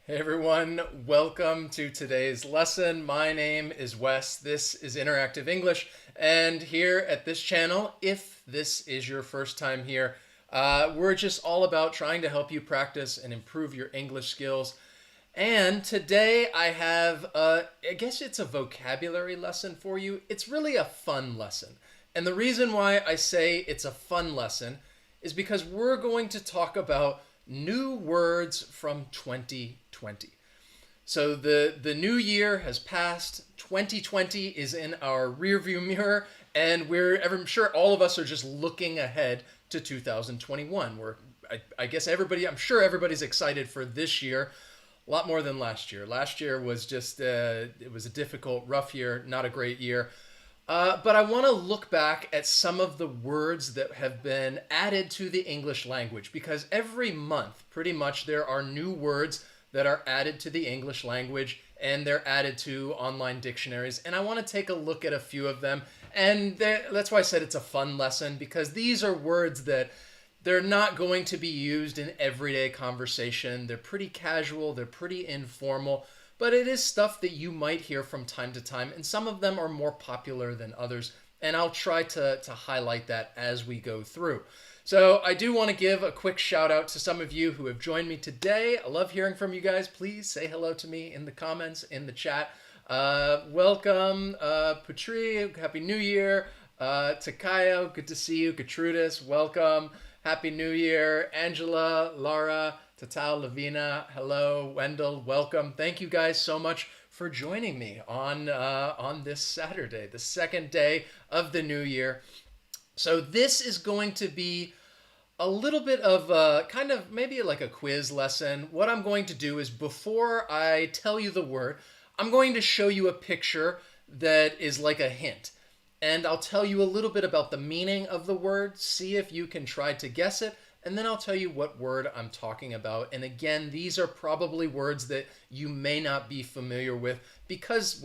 Hey everyone, welcome to today's lesson. My name is Wes. This is Interactive English, and here at this channel, if this is your first time here, we're just all about trying to help you practice and improve your English skills. And today I have, I guess it's a vocabulary lesson for you. It's really a fun lesson. And the reason why I say it's a fun lesson is because we're going to talk about new words from 2020. So the new year has passed. 2020 is in our rearview mirror, and I'm sure all of us are just looking ahead to 2021. I guess I'm sure everybody's excited for this year, a lot more than last year. Last year was just it was a difficult, rough year, not a great year. But I want to look back at some of the words that have been added to the English language, because every month, pretty much, there are new words that are added to the English language, and they're added to online dictionaries. And I want to take a look at a few of them. And that's why I said it's a fun lesson, because these are words that they're not going to be used in everyday conversation. They're pretty casual, they're pretty informal. But it is stuff that you might hear from time to time, and some of them are more popular than others, and I'll try to highlight that as we go through. So I do want to give a quick shout out to some of you who have joined me today. I love hearing from you guys. Please say hello to me in the comments, in the chat. Welcome, Patri, Happy New Year. Takayo, good to see you. Gertrudis, welcome. Happy New Year. Angela, Laura, Tatal, Lavina, hello. Wendell, welcome. Thank you guys so much for joining me on this Saturday, the second day of the new year. So this is going to be a little bit of a kind of maybe like a quiz lesson. What I'm going to do is, before I tell you the word, I'm going to show you a picture that is like a hint. And I'll tell you a little bit about the meaning of the word, see if you can try to guess it, and then I'll tell you what word I'm talking about. And again, these are probably words that you may not be familiar with because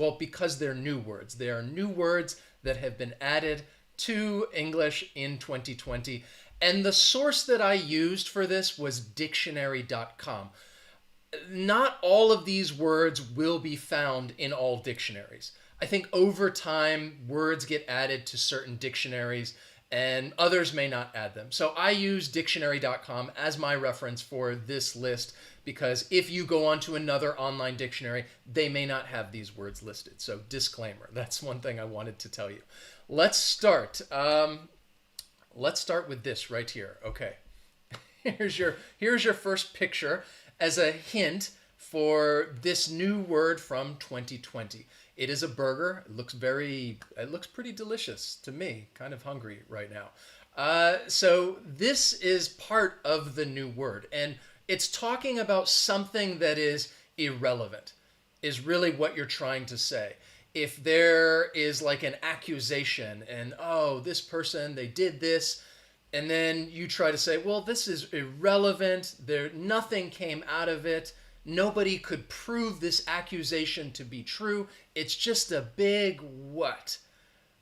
they're new words. They are new words that have been added to English in 2020. And the source that I used for this was dictionary.com. Not all of these words will be found in all dictionaries. I think over time, words get added to certain dictionaries and others may not add them. So I use dictionary.com as my reference for this list, because if you go onto another online dictionary, they may not have these words listed. So disclaimer, that's one thing I wanted to tell you. Let's start. Let's start with this right here. Okay. Here's your first picture as a hint for this new word from 2020. It is a burger. It looks pretty delicious to me. Kind of hungry right now. So this is part of the new word, and it's talking about something that is irrelevant, is really what you're trying to say. If there is like an accusation and, oh, this person, they did this, and then you try to say, well, this is irrelevant. Nothing came out of it. Nobody could prove this accusation to be true. It's just a big what?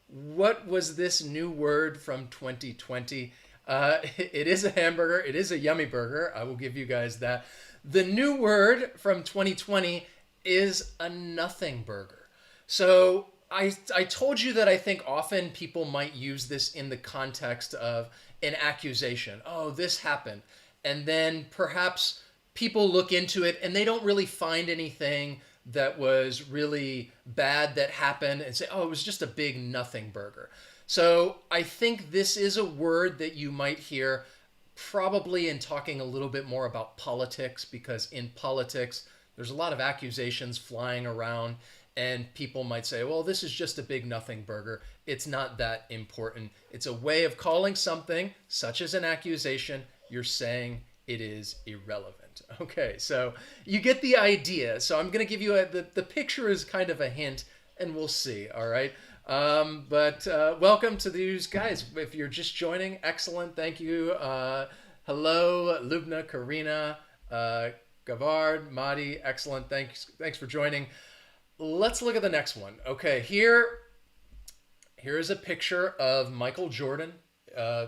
What was this new word from 2020? It is a hamburger. It is a yummy burger. I will give you guys that. The new word from 2020 is a nothing burger. So I told you that I think often people might use this in the context of an accusation. Oh, this happened. And then perhaps people look into it and they don't really find anything that was really bad that happened and say, oh, it was just a big nothing burger. So I think this is a word that you might hear probably in talking a little bit more about politics, because in politics, there's a lot of accusations flying around and people might say, well, this is just a big nothing burger. It's not that important. It's a way of calling something, such as an accusation, you're saying it is irrelevant. Okay, so you get the idea. So I'm going to give you the picture is kind of a hint, and we'll see, all right? But welcome to these guys. If you're just joining, excellent, thank you. Hello, Lubna, Karina, Gavard, Madi, excellent, thanks for joining. Let's look at the next one. Okay, here's a picture of Michael Jordan.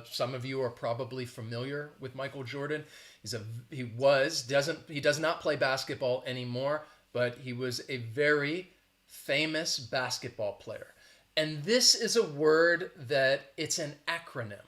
Some of you are probably familiar with Michael Jordan. He does not play basketball anymore, but he was a very famous basketball player. And this is a word that it's an acronym.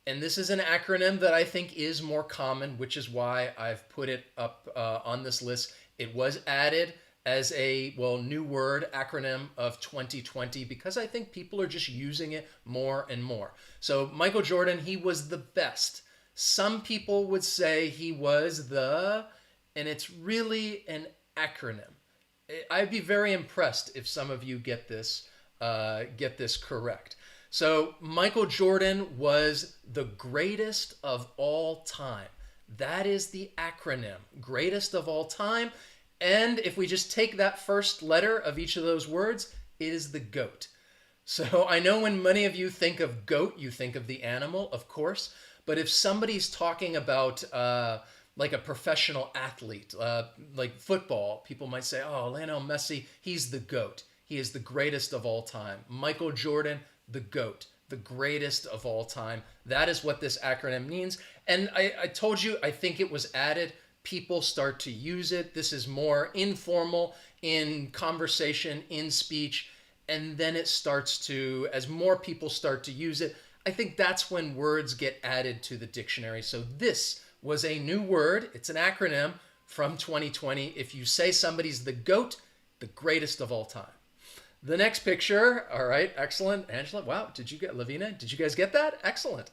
And this is an acronym that I think is more common, which is why I've put it up on this list. It was added as a, new word acronym of 2020 because I think people are just using it more and more. So Michael Jordan, he was the best. Some people would say he was and it's really an acronym. I'd be very impressed if some of you get this correct. So Michael Jordan was the greatest of all time. That is the acronym, greatest of all time. And if we just take that first letter of each of those words, it is the GOAT. So I know when many of you think of GOAT, you think of the animal, of course. But if somebody's talking about like a professional athlete, like football, people might say, oh, Lionel Messi, he's the GOAT. He is the greatest of all time. Michael Jordan, the GOAT, the greatest of all time. That is what this acronym means. And I told you, I think it was added. People start to use it. This is more informal in conversation, in speech. And then it starts to, as more people start to use it, I think that's when words get added to the dictionary. So this was a new word. It's an acronym from 2020. If you say somebody's the GOAT, the greatest of all time. The next picture, all right, excellent. Angela, wow, Lavina, did you guys get that? Excellent.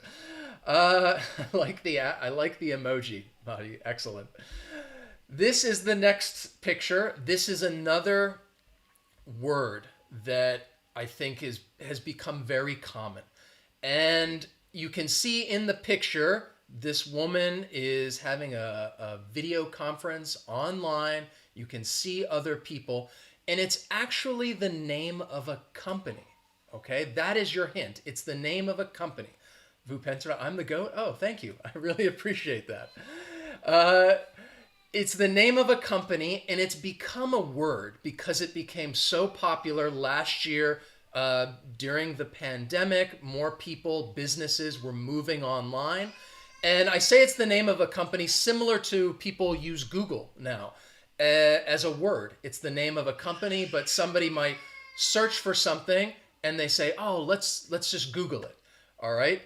I like the emoji, buddy, excellent. This is the next picture. This is another word that I think has become very common. And you can see in the picture, this woman is having a video conference online. You can see other people. And it's actually the name of a company, okay? That is your hint. It's the name of a company. Vupentra, I'm the GOAT? Oh, thank you. I really appreciate that. It's the name of a company, and it's become a word because it became so popular last year during the pandemic. More people, businesses were moving online. And I say it's the name of a company similar to people use Google now. As a word. It's the name of a company, but somebody might search for something and they say, oh, let's just Google it. All right.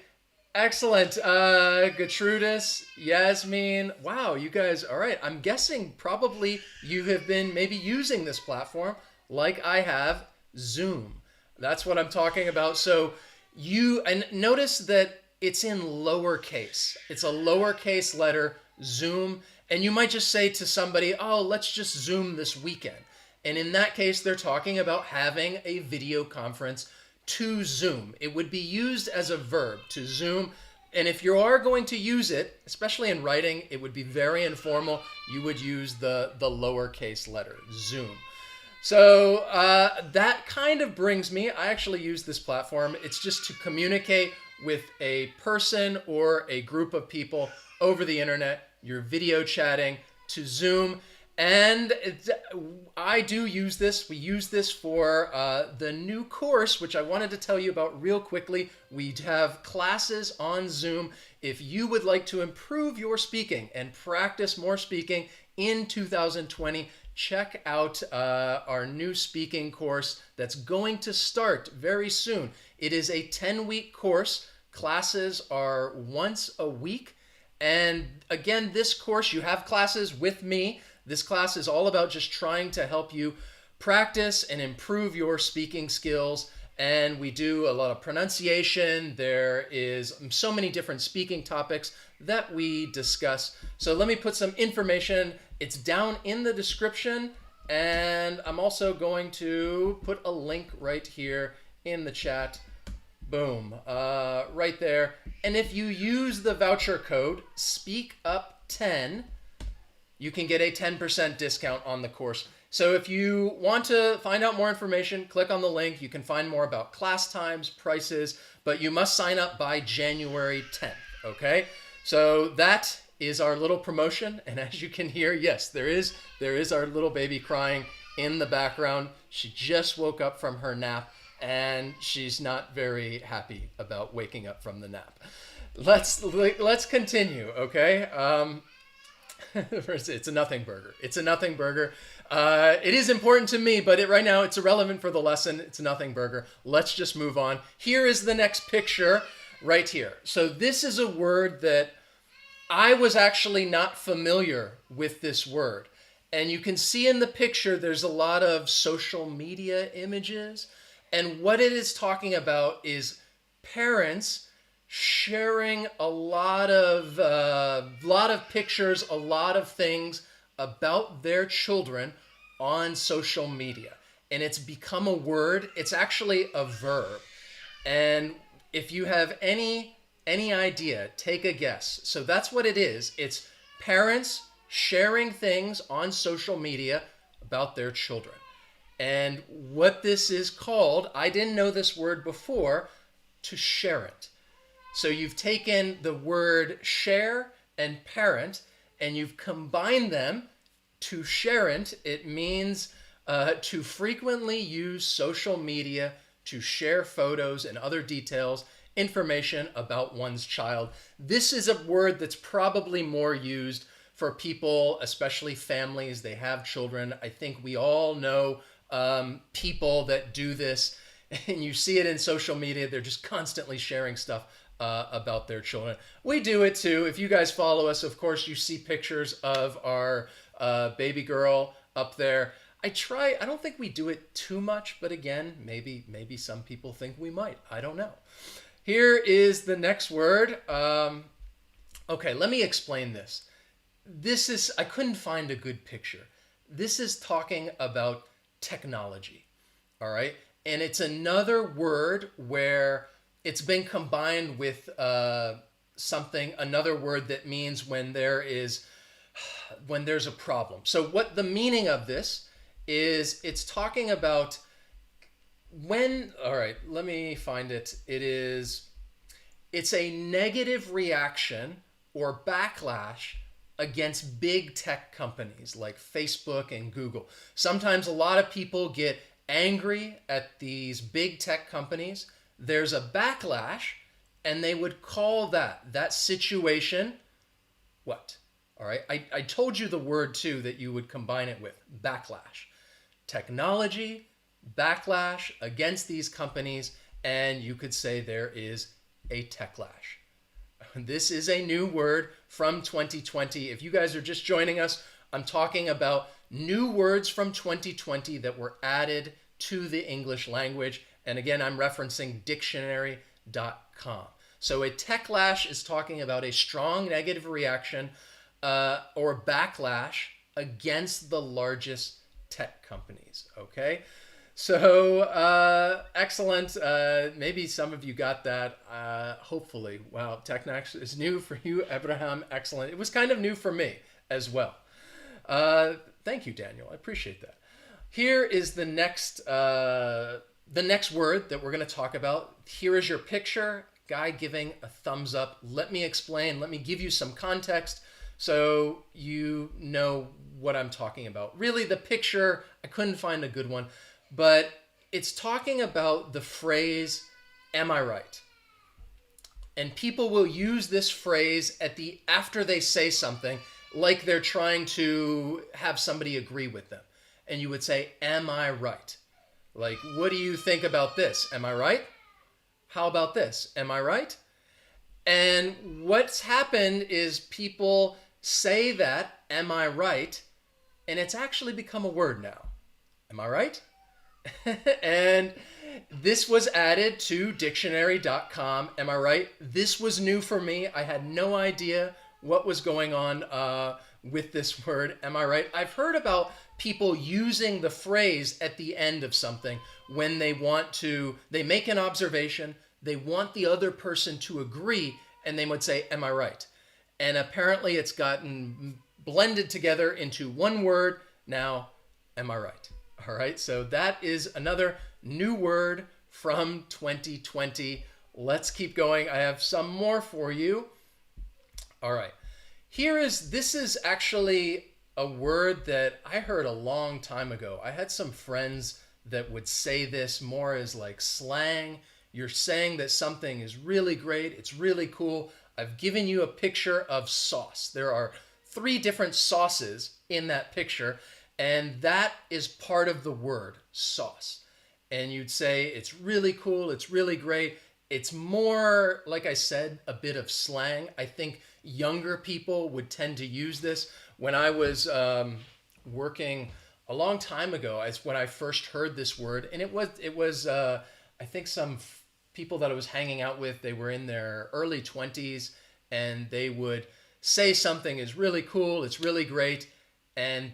Excellent. Gertrudis, Yasmin. Wow, you guys. All right. I'm guessing probably you have been maybe using this platform like I have, Zoom. That's what I'm talking about. So and notice that it's in lowercase. It's a lowercase letter, Zoom. And you might just say to somebody, oh, let's just Zoom this weekend. And in that case, they're talking about having a video conference to Zoom. It would be used as a verb, to Zoom. And if you are going to use it, especially in writing, it would be very informal. You would use the lowercase letter, Zoom. So that kind of brings me, I actually use this platform. It's just to communicate with a person or a group of people over the internet. You're video chatting to Zoom. And I do use this. We use this for the new course, which I wanted to tell you about real quickly. We have classes on Zoom. If you would like to improve your speaking and practice more speaking in 2020, check out our new speaking course that's going to start very soon. It is a 10-week course. Classes are once a week. And again, this course, you have classes with me. This class is all about just trying to help you practice and improve your speaking skills. And we do a lot of pronunciation. There is so many different speaking topics that we discuss. So let me put some information. It's down in the description. And I'm also going to put a link right here in the chat. Boom, right there. And if you use the voucher code SPEAKUP10, you can get a 10% discount on the course. So if you want to find out more information, click on the link. You can find more about class times, prices, but you must sign up by January 10th, okay? So that is our little promotion. And as you can hear, yes, there is our little baby crying in the background. She just woke up from her nap. And she's not very happy about waking up from the nap. Let's continue, okay? It's a nothing burger. It's a nothing burger. It is important to me, but right now it's irrelevant for the lesson. It's a nothing burger. Let's just move on. Here is the next picture right here. So this is a word that I was actually not familiar with this word. And you can see in the picture, there's a lot of social media images. And what it is talking about is parents sharing a lot of pictures, a lot of things about their children on social media. And it's become a word. It's actually a verb. And if you have any idea, take a guess. So that's what it is. It's parents sharing things on social media about their children. And what this is called, I didn't know this word before, to share it. So you've taken the word share and parent and you've combined them to sharent. It means to frequently use social media to share photos and other details, information about one's child. This is a word that's probably more used for people, especially families. They have children. I think we all know people that do this, and you see it in social media. They're just constantly sharing stuff about their children. We do it too. If you guys follow us, of course, you see pictures of our baby girl up there. I don't think we do it too much, but again, maybe some people think we might. I don't know. Here is the next word. Okay, let me explain this. I couldn't find a good picture. This is talking about technology, all right? And it's another word where it's been combined with another word that means when there's a problem. So what the meaning of this is, it's talking about all right, let me find it. It's a negative reaction or backlash against big tech companies like Facebook and Google. Sometimes a lot of people get angry at these big tech companies. There's a backlash, and they would call that situation what? All right, I told you the word too that you would combine it with, backlash. Technology, backlash against these companies, and you could say there is a techlash. This is a new word from 2020. If you guys are just joining us, I'm talking about new words from 2020 that were added to the English language. And again, I'm referencing dictionary.com. So a techlash is talking about a strong negative reaction or backlash against the largest tech companies. Okay? So excellent. Maybe some of you got that. Hopefully. Wow, Techlash is new for you, Abraham. Excellent. It was kind of new for me as well. Thank you, Daniel. I appreciate that. Here is the next word that we're going to talk about. Here is your picture. Guy giving a thumbs up. Let me explain. Let me give you some context so you know what I'm talking about. Really, the picture, I couldn't find a good one. But it's talking about the phrase, am I right? And people will use this phrase after they say something, like they're trying to have somebody agree with them. And you would say, am I right? Like, what do you think about this? Am I right? How about this? Am I right? And what's happened is people say that, am I right? And it's actually become a word now. Am I right? And this was added to dictionary.com. Am I right? This was new for me. I had no idea what was going on with this word. Am I right? I've heard about people using the phrase at the end of something when they make an observation, they want the other person to agree, and they would say, am I right? And apparently it's gotten blended together into one word. Now, am I right? All right, so that is another new word from 2020. Let's keep going. I have some more for you. All right, this is actually a word that I heard a long time ago. I had some friends that would say this more as like slang. You're saying that something is really great. It's really cool. I've given you a picture of sauce. There are three different sauces in that picture, and that is part of the word sauce. And you'd say it's really cool, it's really great. It's more, like I said, a bit of slang. I think younger people would tend to use this. When I was working a long time ago, is when I first heard this word, and it was I think some people that I was hanging out with, they were in their early 20s, and they would say something is really cool, it's really great, and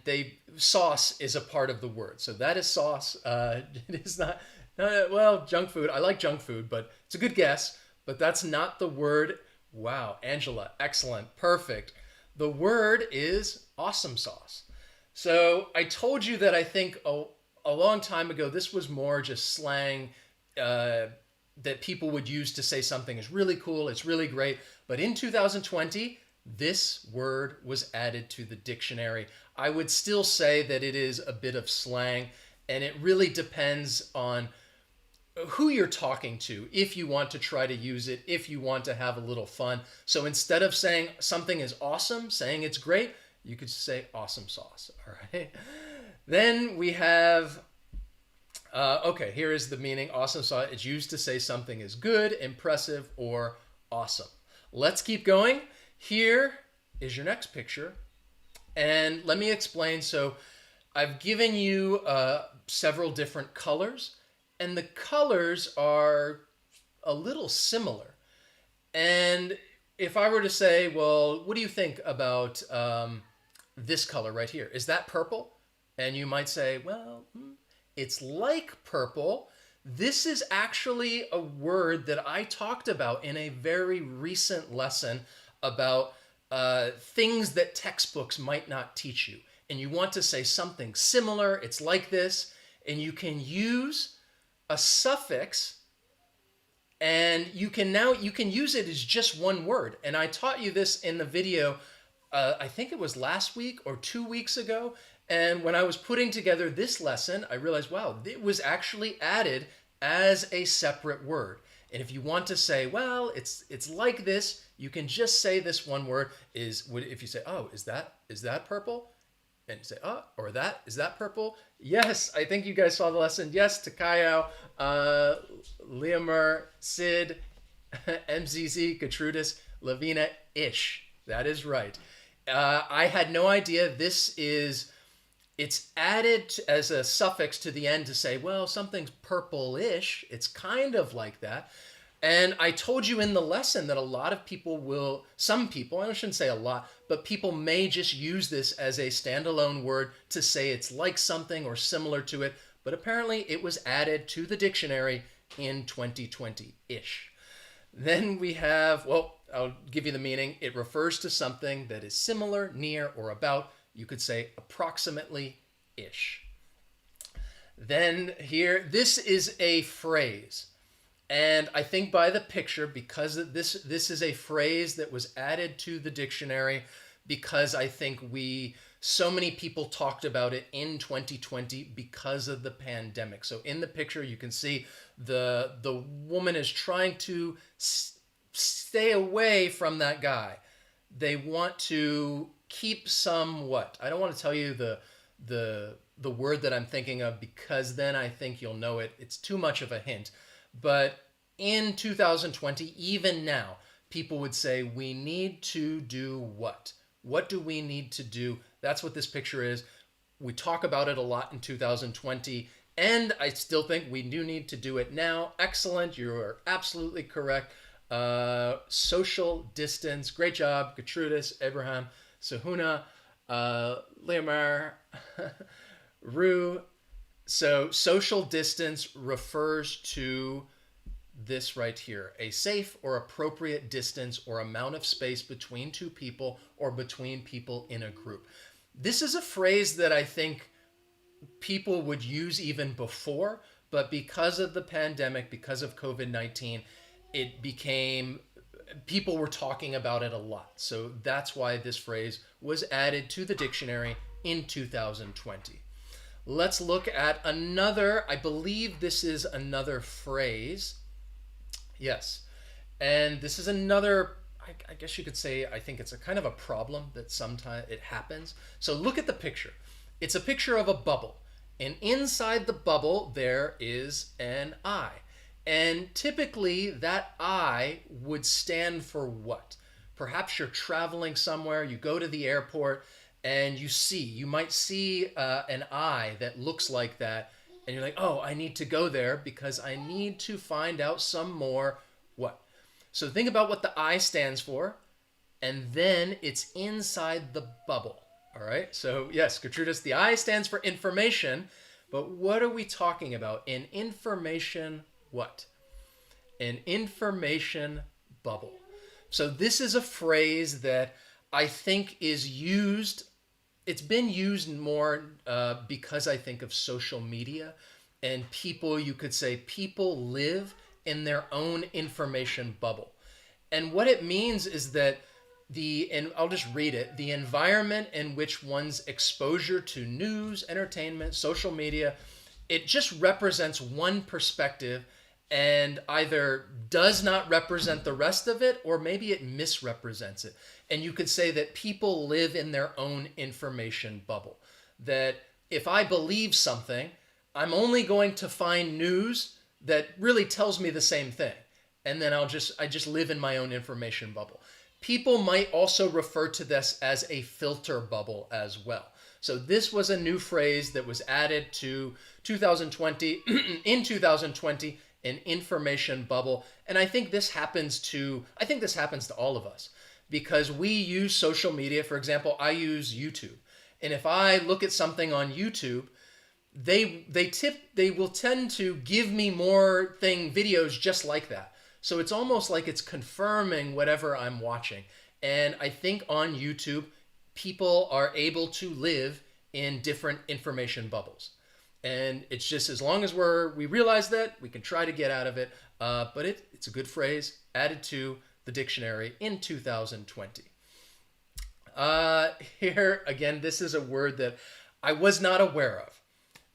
sauce is a part of the word. So that is sauce. It is not, well, junk food. I like junk food, but it's a good guess. But that's not the word. Wow, Angela, excellent, perfect. The word is awesome sauce. So I told you that I think a long time ago, this was more just slang that people would use to say something is really cool, it's really great. But in 2020, this word was added to the dictionary. I would still say that it is a bit of slang, and it really depends on who you're talking to, if you want to try to use it, if you want to have a little fun. So instead of saying something is awesome, saying it's great, you could say awesome sauce. All right. Then we have, okay, here is the meaning. Awesome sauce. It's used to say something is good, impressive, or awesome. Let's keep going. Here is your next picture. And let me explain. So I've given you several different colors, and the colors are a little similar. And if I were to say, well, what do you think about this color right here? Is that purple? And you might say, well, it's like purple. This is actually a word that I talked about in a very recent lesson about things that textbooks might not teach you. And you want to say something similar, it's like this, and you can use a suffix, and you can use it as just one word. And I taught you this in the video, I think it was last week or 2 weeks ago. And when I was putting together this lesson, I realized, wow, it was actually added as a separate word. And if you want to say, well, it's like this, you can just say this one word. If you say, oh, is that purple? And you say, oh, or is that purple? Yes, I think you guys saw the lesson. Yes, Takayo, Leomir, Sid, MZZ, Gertrudis, Lavina, Ish. That is right. I had no idea. It's added as a suffix to the end to say, well, something's purple-ish. It's kind of like that. And I told you in the lesson that a lot of people some people, I shouldn't say a lot, but people may just use this as a standalone word to say it's like something or similar to it. But apparently it was added to the dictionary in 2020-ish. Then we have, well, I'll give you the meaning. It refers to something that is similar, near, or about. You could say approximately-ish. Then here, this is a phrase. And I think by the picture, because this is a phrase that was added to the dictionary, because I think so many people talked about it in 2020 because of the pandemic. So in the picture, you can see the woman is trying to stay away from that guy. They want to keep what? I don't want to tell you the word that I'm thinking of, because then I think you'll know it. It's too much of a hint. But in 2020, even now, people would say, we need to do what? What do we need to do? That's what this picture is. We talk about it a lot in 2020, and I still think we do need to do it now. Excellent. You are absolutely correct. Social distance. Great job, Gertrudis, Abraham, Sahuna, Leomir, Rue. So social distance refers to this right here, a safe or appropriate distance or amount of space between two people or between people in a group. This is a phrase that I think people would use even before, but because of the pandemic, because of COVID-19, people were talking about it a lot. So that's why this phrase was added to the dictionary in 2020. Let's look at another, I believe this is another phrase. Yes. And this is another I guess you could say, I think it's a kind of a problem that sometimes it happens. So look at the picture. It's a picture of a bubble. And inside the bubble, there is an eye. And typically, that eye would stand for what? Perhaps you're traveling somewhere, you go to the airport, and you might see an eye that looks like that. And you're like, oh, I need to go there because I need to find out some more what? So think about what the I stands for, and then it's inside the bubble. All right. So yes, Gertrudis, the I stands for information, but what are we talking about? An information what? An information bubble. So this is a phrase that I think is used. It's been used more because I think of social media and people, you could say people live in their own information bubble. And what it means is that and I'll just read it, the environment in which one's exposure to news, entertainment, social media, it just represents one perspective and either does not represent the rest of it or maybe it misrepresents it. And you could say that people live in their own information bubble. That if I believe something, I'm only going to find news that really tells me the same thing. And then I just live in my own information bubble. People might also refer to this as a filter bubble as well. So this was a new phrase that was added to 2020, in 2020, an information bubble. And I think this happens to all of us because we use social media. For example, I use YouTube. And if I look at something on YouTube, they will tend to give me more videos just like that. So it's almost like it's confirming whatever I'm watching. And I think on YouTube, people are able to live in different information bubbles. And it's just as long as we realize that, we can try to get out of it. But it's a good phrase added to the dictionary in 2020. Here, again, this is a word that I was not aware of.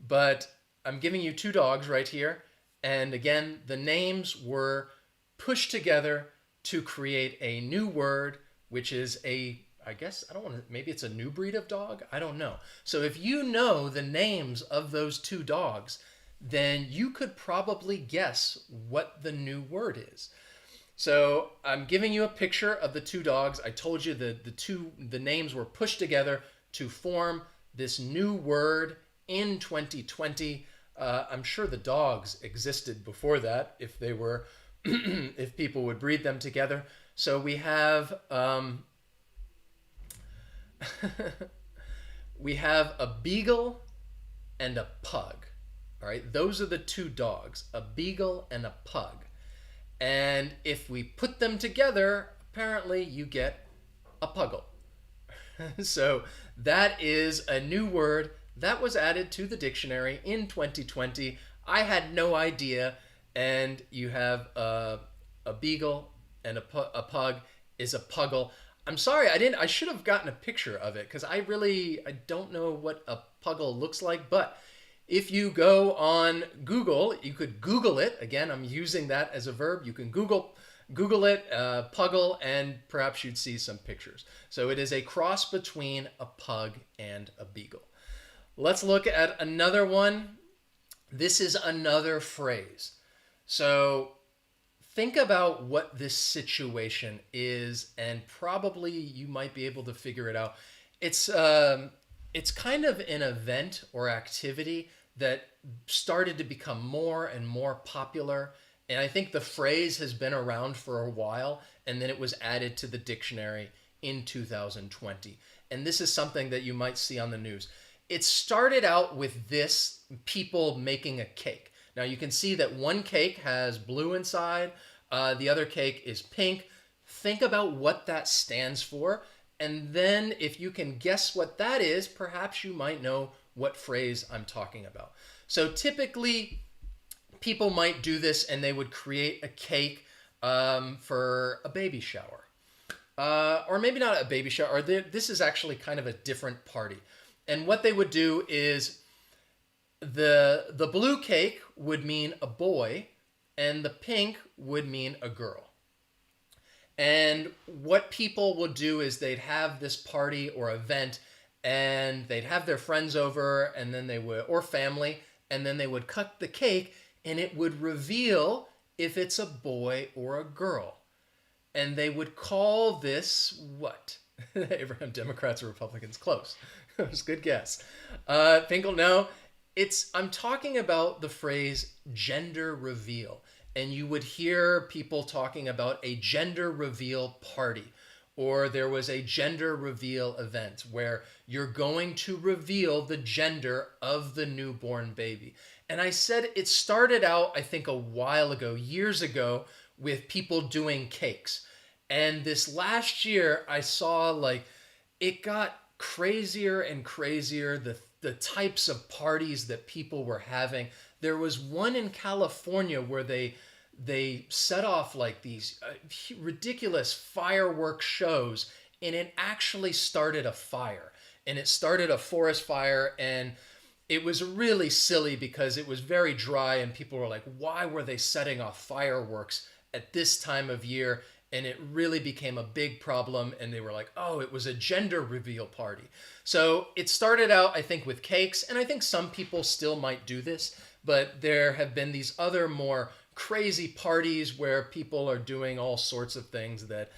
But I'm giving you two dogs right here. And again, the names were pushed together to create a new word, which is maybe it's a new breed of dog. I don't know. So if you know the names of those two dogs, then you could probably guess what the new word is. So I'm giving you a picture of the two dogs. I told you the names were pushed together to form this new word in 2020. I'm sure the dogs existed before that if they were if people would breed them together. So we have we have a beagle and a pug. All right, those are the two dogs, a beagle and a pug. And if we put them together, apparently you get a puggle. So that is a new word that was added to the dictionary in 2020. I had no idea. And you have a beagle and a pug is a puggle. I'm sorry, I should have gotten a picture of it because I don't know what a puggle looks like. But if you go on Google, you could Google it. Again, I'm using that as a verb. You can Google it, puggle, and perhaps you'd see some pictures. So it is a cross between a pug and a beagle. Let's look at another one. This is another phrase. So think about what this situation is, and probably you might be able to figure it out. It's kind of an event or activity that started to become more and more popular. And I think the phrase has been around for a while, and then it was added to the dictionary in 2020. And this is something that you might see on the news. It started out with people making a cake. Now you can see that one cake has blue inside, the other cake is pink. Think about what that stands for, and then if you can guess what that is, perhaps you might know what phrase I'm talking about. So typically, people might do this and they would create a cake for a baby shower. Or maybe not a baby shower, this is actually kind of a different party. And what they would do is the blue cake would mean a boy and the pink would mean a girl. And what people would do is they'd have this party or event, and they'd have their friends over, and then they would, or family, and then they would cut the cake, and it would reveal if it's a boy or a girl. And they would call this what? Abraham, Democrats or Republicans? Close. That was a good guess. Finkel, no. I'm talking about the phrase gender reveal. And you would hear people talking about a gender reveal party, or there was a gender reveal event where you're going to reveal the gender of the newborn baby. And I said it started out, I think, a while ago, years ago, with people doing cakes. And this last year, I saw like it got crazier and crazier, the types of parties that people were having. There was one in California where they set off like these ridiculous fireworks shows, and it actually started a fire, and it started a forest fire, and it was really silly because it was very dry, and people were like, why were they setting off fireworks at this time of year? And it really became a big problem, and they were like, oh, it was a gender reveal party. So it started out, I think, with cakes, and I think some people still might do this, but there have been these other more crazy parties where people are doing all sorts of things that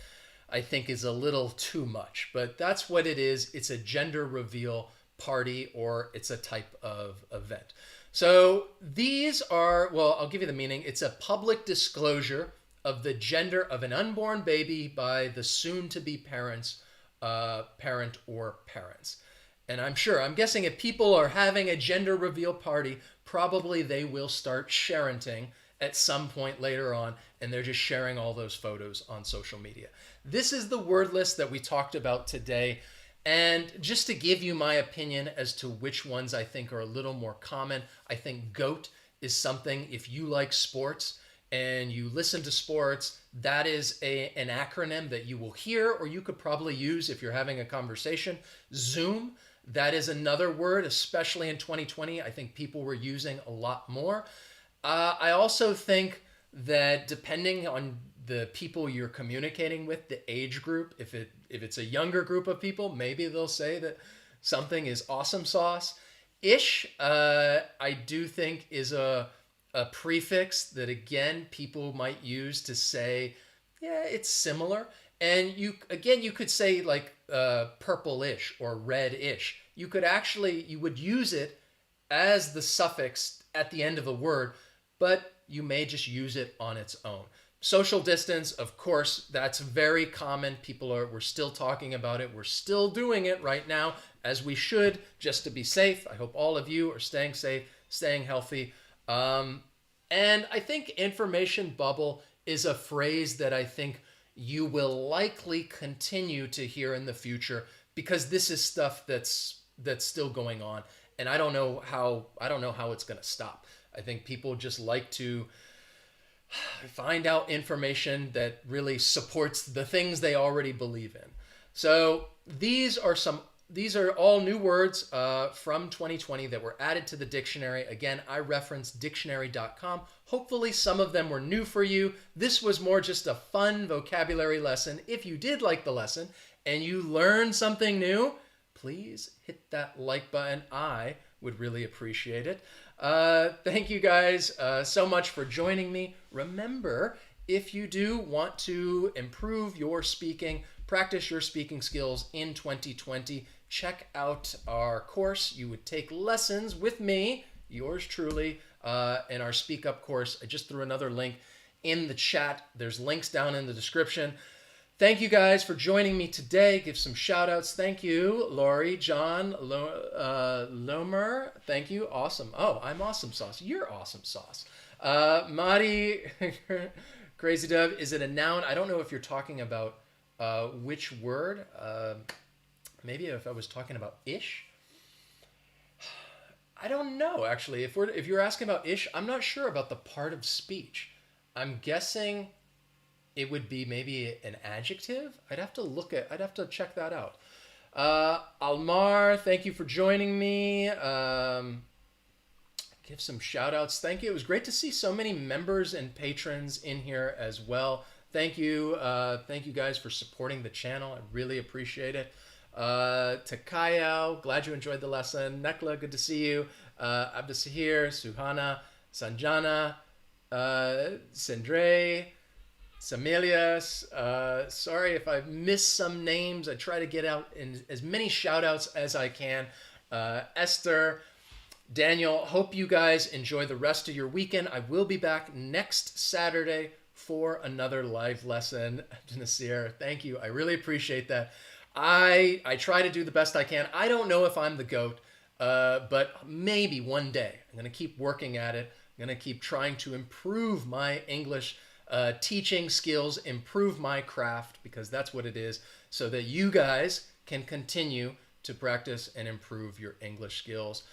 I think is a little too much. But that's what it is. It's a gender reveal party, or it's a type of event. So these are, well, I'll give you the meaning. It's a public disclosure of the gender of an unborn baby by the soon-to-be parents, parent or parents. And I'm guessing if people are having a gender reveal party, probably they will start sharenting at some point later on, and they're just sharing all those photos on social media. This is the word list that we talked about today. And just to give you my opinion as to which ones I think are a little more common, I think GOAT is something, if you like sports and you listen to sports, that is an acronym that you will hear, or you could probably use if you're having a conversation. Zoom, that is another word, especially in 2020. I think people were using a lot more. I also think that depending on the people you're communicating with, the age group, if it's a younger group of people, maybe they'll say that something is awesome sauce. Ish, I do think is a prefix that, again, people might use to say, yeah, it's similar. And you could say like purple-ish or red-ish. You would use it as the suffix at the end of a word, but you may just use it on its own. Social distance, of course, that's very common. We're still talking about it. We're still doing it right now, as we should, just to be safe. I hope all of you are staying safe, staying healthy. And I think information bubble is a phrase that I think you will likely continue to hear in the future, because this is stuff that's still going on, and I don't know how it's going to stop. I think people just like to find out information that really supports the things they already believe in. So these are all new words from 2020 that were added to the dictionary. Again, I referenced dictionary.com. Hopefully some of them were new for you. This was more just a fun vocabulary lesson. If you did like the lesson and you learned something new, please hit that like button. I would really appreciate it. Thank you guys so much for joining me. Remember, if you do want to improve your speaking, practice your speaking skills in 2020, check out our course. You would take lessons with me, yours truly, in our Speak Up course. I just threw another link in the chat. There's links down in the description. Thank you guys for joining me today. Give some shout outs. Thank you, Lori, John, Lomer. Thank you. Awesome. Oh, I'm awesome sauce. You're awesome sauce. Madi, Crazy Dove. Is it a noun? I don't know if you're talking about which word. Maybe if I was talking about ish. I don't know, actually. If you're asking about ish, I'm not sure about the part of speech. I'm guessing it would be maybe an adjective. I'd have to check that out. Almar, thank you for joining me. Give some shout outs. Thank you. It was great to see so many members and patrons in here as well. Thank you. Thank you guys for supporting the channel. I really appreciate it. To Kayao, glad you enjoyed the lesson. Nekla, good to see you. Abdusahir, Suhana, Sanjana, Sindre, Samelius. Sorry if I missed some names. I try to get out in as many shout outs as I can. Esther, Daniel, hope you guys enjoy the rest of your weekend. I will be back next Saturday for another live lesson. Nasir, thank you. I really appreciate that. I try to do the best I can. I don't know if I'm the GOAT, but maybe one day. I'm going to keep working at it. I'm going to keep trying to improve my English teaching skills, improve my craft, because that's what it is, so that you guys can continue to practice and improve your English skills.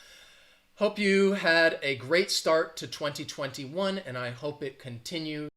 Hope you had a great start to 2021, and I hope it continues.